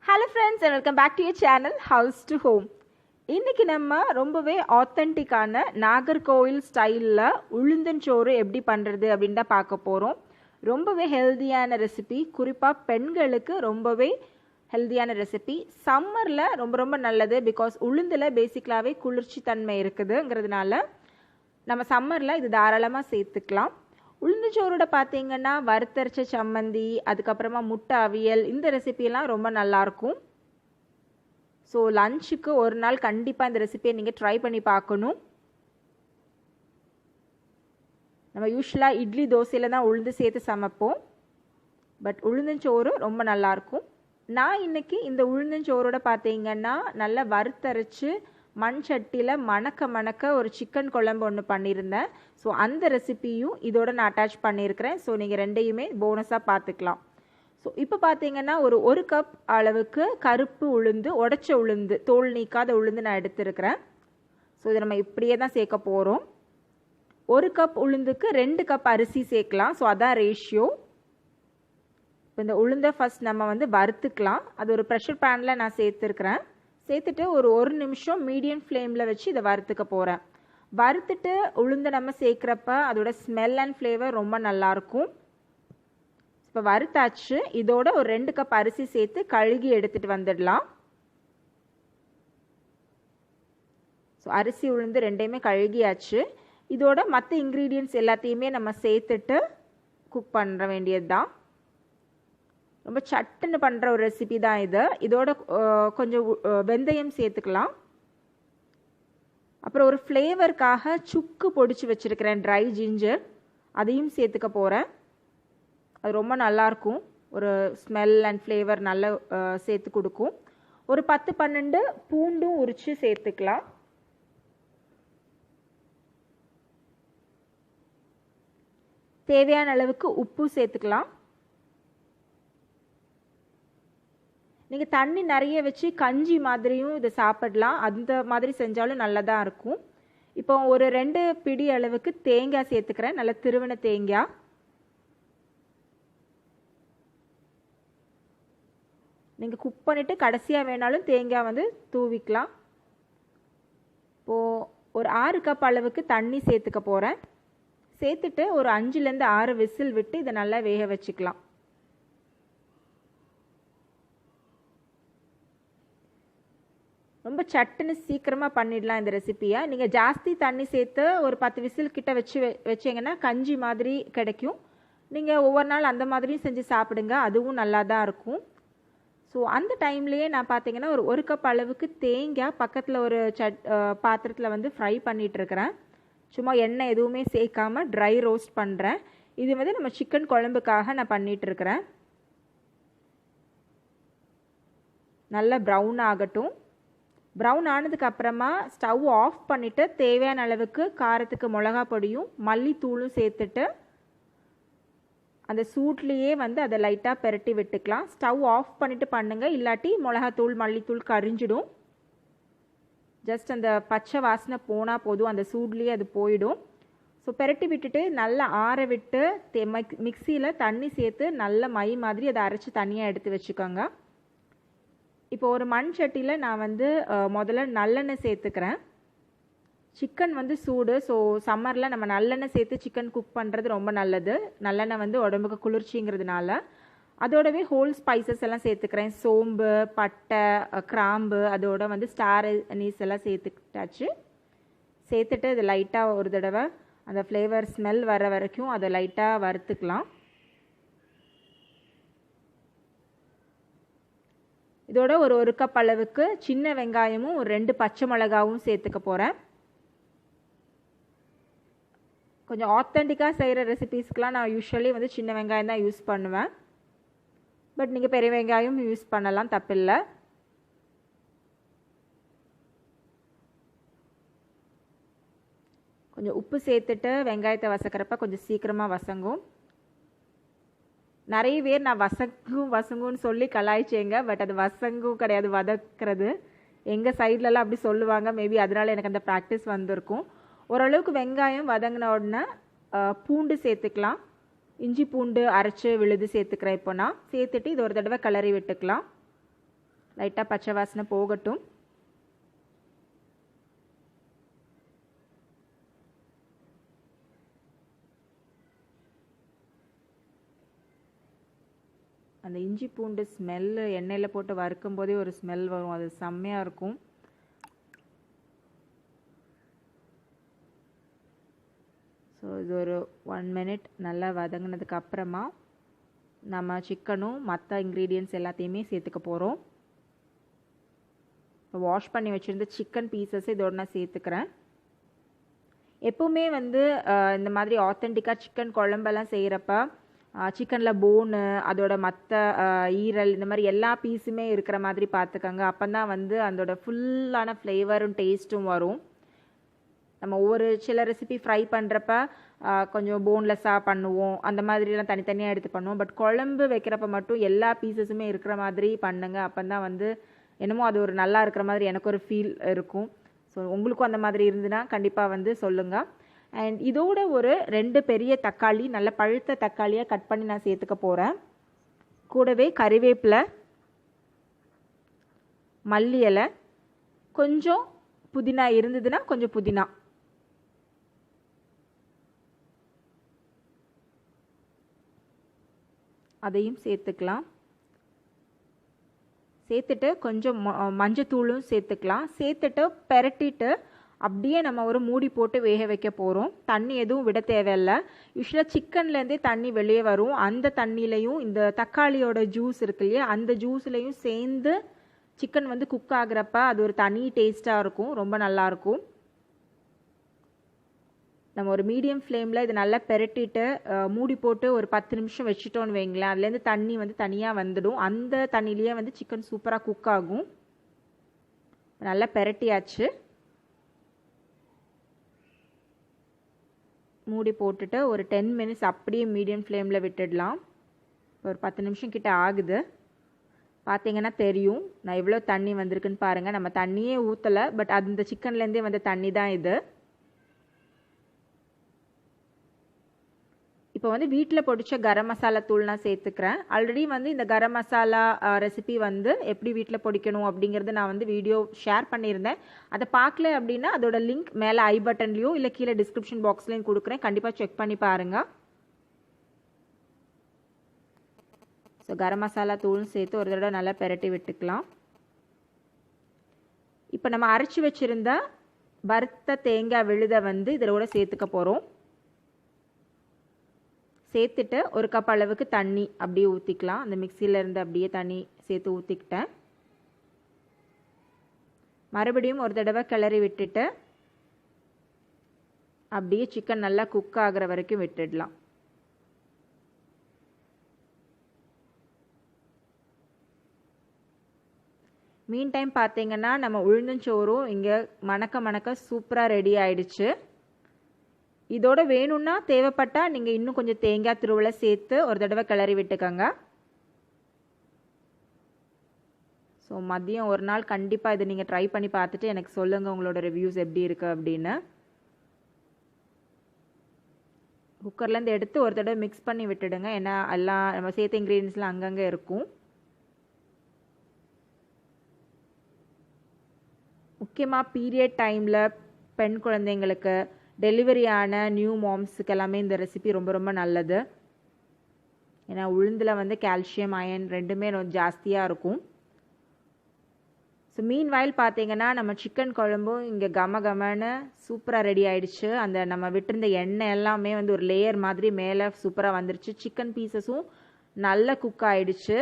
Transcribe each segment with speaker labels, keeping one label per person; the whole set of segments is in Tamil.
Speaker 1: Hello friends and welcome back to your channel House to Home. இன்னைக்கு நம்ம ரொம்பவே ஆத்தென்டிக்கான நாகர்கோவில் ஸ்டைலில் உளுந்தஞ்சோறு எப்படி பண்ணுறது அப்படின்னு தான் பார்க்க போகிறோம். ரொம்பவே ஹெல்தியான ரெசிபி, குறிப்பாக பெண்களுக்கு ரொம்பவே ஹெல்தியான ரெசிபி. சம்மரில் ரொம்ப ரொம்ப நல்லது. பிகாஸ் உளுந்தில் பேசிக்கலாகவே குளிர்ச்சி தன்மை இருக்குதுங்கிறதுனால நம்ம சம்மரில் இது தாராளமாக சேர்த்துக்கலாம். உளுந்தஞ்சோரோட பார்த்தீங்கன்னா வறுத்தரைச்ச சம்மந்தி, அதுக்கப்புறமா முட்டை அவியல், இந்த ரெசிபியெல்லாம் ரொம்ப நல்லாயிருக்கும். ஸோ லஞ்சுக்கு ஒரு நாள் கண்டிப்பாக இந்த ரெசிபியை நீங்கள் ட்ரை பண்ணி பார்க்கணும். நம்ம யூஸ்வலாக இட்லி தோசையில் தான் உளுந்து சேர்த்து சமைப்போம். பட் உளுந்தஞ்சோறு ரொம்ப நல்லாயிருக்கும். நான் இன்றைக்கி இந்த உளுந்தஞ்சோரோட பார்த்தீங்கன்னா நல்லா வறுத்தரைச்சு மண் சட்டியில் மணக்க ஒரு சிக்கன் குழம்பு ஒன்று பண்ணியிருந்தேன். ஸோ அந்த ரெசிபியும் இதோட நான் அட்டாச் பண்ணியிருக்கிறேன். ஸோ நீங்கள் ரெண்டையுமே போனஸாக பார்த்துக்கலாம். ஸோ இப்போ பார்த்தீங்கன்னா ஒரு கப் அளவுக்கு கருப்பு உளுந்து, உடைச்ச உளுந்து, தோல் நீக்காத உளுந்து நான் எடுத்துருக்கிறேன். ஸோ இதை நம்ம இப்படியே தான் சேர்க்க போகிறோம். ஒரு கப் உளுந்துக்கு 2 கப் அரிசி சேர்க்கலாம். ஸோ அதான் ரேஷியோ. இப்போ இந்த உளுந்தை ஃபஸ்ட் நம்ம வறுத்துக்கலாம். அது ஒரு ப்ரெஷர் பேனில் நான் சேர்த்துருக்கிறேன். சேர்த்துட்டு ஒரு நிமிஷம் மீடியம் ஃப்ளேமில் வச்சு இதை வறுத்துக்க போகிறேன். வறுத்துட்டு உளுந்தை நம்ம சேர்க்குறப்ப அதோட ஸ்மெல் அண்ட் ஃப்ளேவர் ரொம்ப நல்லாயிருக்கும். இப்போ வறுத்தாச்சு. இதோட ஒரு 2 கப் அரிசி சேர்த்து கழுகி எடுத்துகிட்டு வந்துடலாம். ஸோ அரிசி உளுந்து ரெண்டையுமே கழுகியாச்சு. இதோட மற்ற இன்க்ரீடியன்ட்ஸ் எல்லாத்தையுமே நம்ம சேர்த்துட்டு குக் பண்ண வேண்டியது தான். ரொம்ப சட்டுன்னு பண்ணுற ஒரு ரெசிபி தான் இது. இதோட கொஞ்சம் வெந்தயம் சேர்த்துக்கலாம். அப்புறம் ஒரு ஃப்ளேவருக்காக சுக்கு பொடிச்சு வச்சுருக்கிறேன், ட்ரை ஜிஞ்சர், அதையும் சேர்த்துக்க போகிறேன். அது ரொம்ப நல்லாயிருக்கும். ஒரு ஸ்மெல் அண்ட் ஃப்ளேவர் நல்லா சேர்த்து கொடுக்கும். ஒரு 10-12 பூண்டும் உரித்து சேர்த்துக்கலாம். தேவையான அளவுக்கு உப்பு சேர்த்துக்கலாம். நீங்கள் தண்ணி நிறைய வச்சு கஞ்சி மாதிரியும் இதை சாப்பிடலாம். அந்த மாதிரி செஞ்சாலும் நல்லதாக இருக்கும். இப்போ ஒரு 2 பிடி அளவுக்கு தேங்காய் சேர்த்துக்கிறேன், நல்ல திருவன தேங்காய். நீங்கள் குக் பண்ணிவிட்டு கடைசியாக வேணாலும் தேங்காய் தூவிக்கலாம். இப்போது ஒரு 6 கப் அளவுக்கு தண்ணி சேர்த்துக்க போகிறேன். சேர்த்துட்டு ஒரு 5லேருந்து 6 விசில் விட்டு இதை நல்லா வேக வச்சுக்கலாம். ரொம்ப சட்டுன்னு சீக்கிரமாக பண்ணிடலாம் இந்த ரெசிப்பியை. நீங்கள் ஜாஸ்தி தண்ணி சேர்த்து ஒரு 10 விசில் கிட்ட வச்சிங்கன்னா கஞ்சி மாதிரி கிடைக்கும். நீங்கள் ஒவ்வொரு நாள் அந்த மாதிரியும் செஞ்சு சாப்பிடுங்க, அதுவும் நல்லா தான் இருக்கும். ஸோ அந்த டைம்லேயே நான் பார்த்தீங்கன்னா ஒரு கப் அளவுக்கு தேங்காய் பக்கத்தில் ஒரு பாத்திரத்தில் ஃப்ரை பண்ணிகிட்ருக்கிறேன். சும்மா எண்ணெய் எதுவுமே சேர்க்காமல் ட்ரை ரோஸ்ட் பண்ணுறேன். இது நம்ம சிக்கன் குழம்புக்காக நான் பண்ணிகிட்ருக்கிறேன். நல்லா ப்ரௌன் ஆகட்டும். ப்ரௌன் ஆனதுக்கு அப்புறமா ஸ்டவ் ஆஃப் பண்ணிவிட்டு தேவையான அளவுக்கு காரத்துக்கு மிளகா பொடியும் மல்லித்தூளும் சேர்த்துட்டு அந்த சூட்லேயே அதை லைட்டாக பெரட்டி விட்டுக்கலாம். ஸ்டவ் ஆஃப் பண்ணிவிட்டு பண்ணுங்கள், இல்லாட்டி மிளகாத்தூள் மல்லித்தூள் கரிஞ்சிடும். ஜஸ்ட் அந்த பச்சை வாசனை போனால் போதும், அந்த சூட்லேயே அது போயிடும். ஸோ பெரட்டி விட்டுட்டு நல்லா ஆற விட்டு மிக்சியில் தண்ணி சேர்த்து நல்ல மை மாதிரி அதை அரைச்சி தனியாக எடுத்து வச்சுக்கோங்க. இப்போ ஒரு மண் சட்டியில் நான் முதல்ல நல்லெண்ணெய் சேர்த்துக்கிறேன். சிக்கன் சூடு. ஸோ சம்மரில் நம்ம நல்லெண்ணெய் சேர்த்து சிக்கன் குக் பண்ணுறது ரொம்ப நல்லது. நல்லெண்ணெய் உடம்புக்கு குளிர்ச்சிங்கிறதுனால. அதோடவே ஹோல் ஸ்பைசஸ் எல்லாம் சேர்த்துக்கிறேன். சோம்பு, பட்டை, கிராம்பு, அதோட ஸ்டார் அனீஸ் எல்லாம் சேர்த்துக்கிட்டாச்சு. சேர்த்துட்டு இது லைட்டாக ஒரு தடவை அந்த ஃப்ளேவர் ஸ்மெல் வர வரைக்கும் அதை லைட்டாக வறுத்துக்கலாம். இதோட ஒரு கப் அளவுக்கு சின்ன வெங்காயமும் ஒரு 2 பச்சை மிளகாவும் சேர்த்துக்க போகிறேன். கொஞ்சம் ஆத்தென்டிக்காக செய்கிற ரெசிபீஸ்க்கெலாம் நான் யூஸ்வலி சின்ன வெங்காயம் தான் யூஸ் பண்ணுவேன். பட் நீங்கள் பெரிய வெங்காயம் யூஸ் பண்ணலாம், தப்பில்லை. கொஞ்சம் உப்பு சேர்த்துட்டு வெங்காயத்தை வசக்கிறப்ப கொஞ்சம் சீக்கிரமாக வசங்கும். நிறைய பேர் நான் வசங்குன்னு சொல்லி கலாய்ச்சேங்க. பட் அது வசங்கும் கிடையாது, வதக்கிறது. எங்கள் சைட்லலாம் அப்படி சொல்லுவாங்க. மேபி அதனால் எனக்கு அந்த ப்ராக்டிஸ் வந்திருக்கும். ஓரளவுக்கு வெங்காயம் வதங்கின உடனே பூண்டு சேர்த்துக்கலாம். இஞ்சி பூண்டு அரைச்சி விழுது சேர்த்துக்கிறேன். இப்போ நான் சேர்த்துட்டு இது ஒரு தடவை கிளறி விட்டுக்கலாம். லைட்டாக பச்சை வாசனை போகட்டும். அந்த இஞ்சி பூண்டு ஸ்மெல்லு எண்ணெயில் போட்டு வறுக்கும் போதே ஒரு ஸ்மெல் வரும், அது செம்மையாக இருக்கும். ஸோ இது ஒரு 1 மினிட் நல்லா வதங்கினதுக்கு அப்புறமா நம்ம சிக்கனும் மற்ற இன்க்ரீடியன்ட்ஸ் எல்லாத்தையுமே சேர்த்துக்க போகிறோம். இப்போ வாஷ் பண்ணி வச்சுருந்த சிக்கன் பீசஸ் இதோட நான் சேர்த்துக்கிறேன். எப்போவுமே வந்து இந்த மாதிரி ஆத்தென்டிக்காக சிக்கன் குழம்பெல்லாம் செய்கிறப்ப சிக்கனில் போனு அதோட மற்ற ஈரல் இந்த மாதிரி எல்லா பீஸுமே இருக்கிற மாதிரி பார்த்துக்கோங்க. அப்போ தான் வந்து அதோட ஃபுல்லான ஃப்ளேவரும் டேஸ்ட்டும் வரும். நம்ம சில ரெசிபி ஃப்ரை பண்ணுறப்ப கொஞ்சம் போன்லெஸ்ஸாக பண்ணுவோம், அந்த மாதிரிலாம் தனித்தனியாக எடுத்து பண்ணுவோம். பட் குழம்பு வைக்கிறப்ப மட்டும் எல்லா பீசஸுமே இருக்கிற மாதிரி பண்ணுங்க. அப்போ தான் வந்து என்னமோ அது ஒரு நல்லா இருக்கிற மாதிரி எனக்கு ஒரு ஃபீல் இருக்கும். ஸோ உங்களுக்கும் அந்த மாதிரி இருந்துன்னா கண்டிப்பாக வந்து சொல்லுங்கள். அண்ட் இதோட ஒரு 2 பெரிய தக்காளி, நல்ல பழுத்த தக்காளியாக கட் பண்ணி நான் சேர்த்துக்க போகிறேன். கூடவே கறிவேப்பிலை, மல்லி இலை, கொஞ்சம் புதினா இருந்ததுன்னா கொஞ்சம் புதினா, அதையும் சேர்த்துக்கலாம். சேர்த்துட்டு கொஞ்சம் மஞ்சத்தூளும் சேர்த்துக்கலாம். சேர்த்துட்டு பெரட்டிட்டு அப்படியே நம்ம ஒரு மூடி போட்டு வேக வைக்க போகிறோம். தண்ணி எதுவும் விட தேவையில்லை. யூஸ்வலாக சிக்கன்லேருந்தே தண்ணி வெளியே வரும். அந்த தண்ணியிலையும் இந்த தக்காளியோட ஜூஸ் இருக்கு இல்லையா, அந்த ஜூஸ்லேயும் சேர்ந்து சிக்கன் வந்து குக் ஆகுறப்ப அது ஒரு தனி டேஸ்ட்டாக இருக்கும், ரொம்ப நல்லாயிருக்கும். நம்ம ஒரு மீடியம் ஃப்ளேமில் இது நல்லா பெரட்டிட்டு மூடி போட்டு ஒரு 10 நிமிஷம் வச்சுட்டோன்னு வைங்களேன், அதுலேருந்து தண்ணி வந்து தனியாக வந்துடும். அந்த தண்ணியிலேயே வந்து சிக்கன் சூப்பராக குக் ஆகும். நல்லா பெரட்டியாச்சு. மூடி போட்டுட்டு ஒரு 10 மினிட்ஸ் அப்படியே மீடியம் ஃப்ளேமில் விட்டுடலாம். ஒரு 10 நிமிஷம் கிட்ட ஆகுது. பார்த்தீங்கன்னா தெரியும் நான் எவ்வளோ தண்ணி வந்திருக்குன்னு பாருங்கள். நம்ம தண்ணியே ஊற்றலை, பட் அந்த சிக்கன்லேருந்தே வந்த தண்ணி தான் இது. இப்போ வந்து வீட்டில் பொடிச்ச கரம் மசாலா தூள் நான் சேர்த்துக்கிறேன். ஆல்ரெடி வந்து இந்த கரம் மசாலா ரெசிபி வந்து எப்படி வீட்டில் பொடிக்கணும் அப்படிங்கிறது நான் வந்து வீடியோ ஷேர் பண்ணியிருந்தேன். அதை பார்க்கல அப்படின்னா அதோட லிங்க் மேலே ஐ பட்டன்லையோ இல்லை கீழே டிஸ்கிரிப்ஷன் பாக்ஸ்லையும் கொடுக்குறேன், கண்டிப்பாக செக் பண்ணி பாருங்கள். ஸோ கரம் மசாலா தூளும் சேர்த்து ஒரு தடவை நல்லா பெரட்டி விட்டுக்கலாம். இப்போ நம்ம அரைச்சி வச்சுருந்த வறுத்த தேங்காய் விழுதை வந்து இதில் கூட சேர்த்துக்க போகிறோம். சேர்த்துட்டு ஒரு கப் அளவுக்கு தண்ணி அப்படியே ஊற்றிக்கலாம். அந்த மிக்சியிலேருந்து அப்படியே தண்ணி சேர்த்து ஊற்றிக்கிட்டேன். மறுபடியும் ஒரு தடவை கிளறி விட்டுட்டு அப்படியே சிக்கன் நல்லா குக் ஆகிற வரைக்கும் விட்டுடலாம். மீன் டைம் பார்த்தீங்கன்னா நம்ம உளுந்தஞ்சோறும் இங்கே மணக்க சூப்பராக ரெடி ஆயிடுச்சு. இதோட வேணும்னா தேவைப்பட்டால் நீங்கள் இன்னும் கொஞ்சம் தேங்காய் துருவலை சேர்த்து ஒரு தடவை கிளறி விட்டுக்கோங்க. ஸோ மதியம் ஒரு நாள் கண்டிப்பாக இதை நீங்கள் ட்ரை பண்ணி பார்த்துட்டு எனக்கு சொல்லுங்கள் உங்களோட ரிவ்யூஸ் எப்படி இருக்குது அப்படின்னு. குக்கர்லேருந்து எடுத்து ஒரு தடவை மிக்ஸ் பண்ணி விட்டுடுங்க, ஏன்னா எல்லாம் நம்ம சேர்த்த இன்க்ரீடியன்ஸ்லாம் அங்கங்கே இருக்கும். முக்கியமாக பீரியட் டைமில் பெண் குழந்தைங்களுக்கு, டெலிவரியான நியூ மாம்ஸுக்கு எல்லாமே இந்த ரெசிபி ரொம்ப ரொம்ப நல்லது. ஏன்னா உளுந்தில் வந்து கால்சியம், அயன் ரெண்டுமே ரொம்ப ஜாஸ்தியாக இருக்கும். ஸோ மீன் வாயில் பார்த்தீங்கன்னா நம்ம சிக்கன் குழம்பும் இங்கே கமன்னு சூப்பராக ரெடி ஆகிடுச்சு. அந்த நம்ம விட்டுருந்த எண்ணெய் எல்லாமே வந்து ஒரு லேயர் மாதிரி மேலே சூப்பராக வந்துருச்சு. சிக்கன் பீசஸும் நல்லா குக் ஆகிடுச்சு.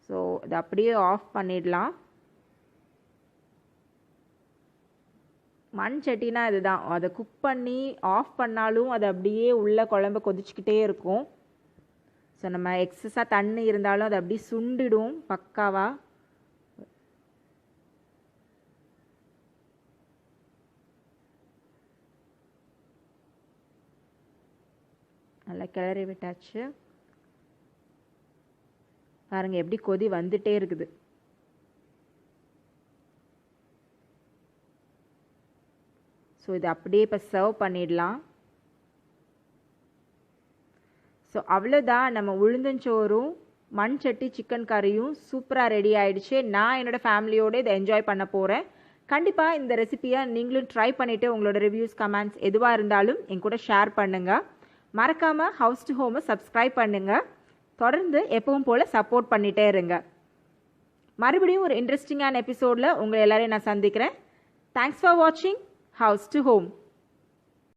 Speaker 1: ஸோ இதை அப்படியே ஆஃப் பண்ணிடலாம். மண் சட்டினா இதுதான், அதை குக் பண்ணி ஆஃப் பண்ணாலும் அது அப்படியே உள்ள குழம்பு கொதிச்சுக்கிட்டே இருக்கும். ஸோ நம்ம எக்ஸஸாக தண்ணி இருந்தாலும் அது அப்படியே சுண்டிடும் பக்காவா. நல்லா கிளறி விட்டாச்சு. பாருங்க எப்படி கொதி வந்துட்டே இருக்குது. ஸோ இது அப்படியே இப்போ சர்வ் பண்ணிடலாம். ஸோ அவ்வளோதான், நம்ம உளுந்தஞ்சோறும் மண் சட்டி சிக்கன் கறியும் சூப்பராக ரெடி ஆயிடுச்சு. நான் என்னோடய ஃபேமிலியோடு இதை என்ஜாய் பண்ண போகிறேன். கண்டிப்பாக இந்த ரெசிபியை நீங்களும் ட்ரை பண்ணிவிட்டு உங்களோட ரிவ்யூஸ் கமெண்ட்ஸ் எதுவாக இருந்தாலும் என் கூட ஷேர் பண்ணுங்கள். மறக்காமல் ஹவுஸ் டு ஹோமை சப்ஸ்கிரைப் பண்ணுங்கள். தொடர்ந்து எப்பவும் போல் சப்போர்ட் பண்ணிகிட்டே இருங்க. மறுபடியும் ஒரு இன்ட்ரெஸ்டிங்கான எபிசோடில் உங்களை எல்லாரையும் நான் சந்திக்கிறேன். தேங்க்ஸ் ஃபார் வாட்சிங் ஹவுஸ் டு ஹோம்.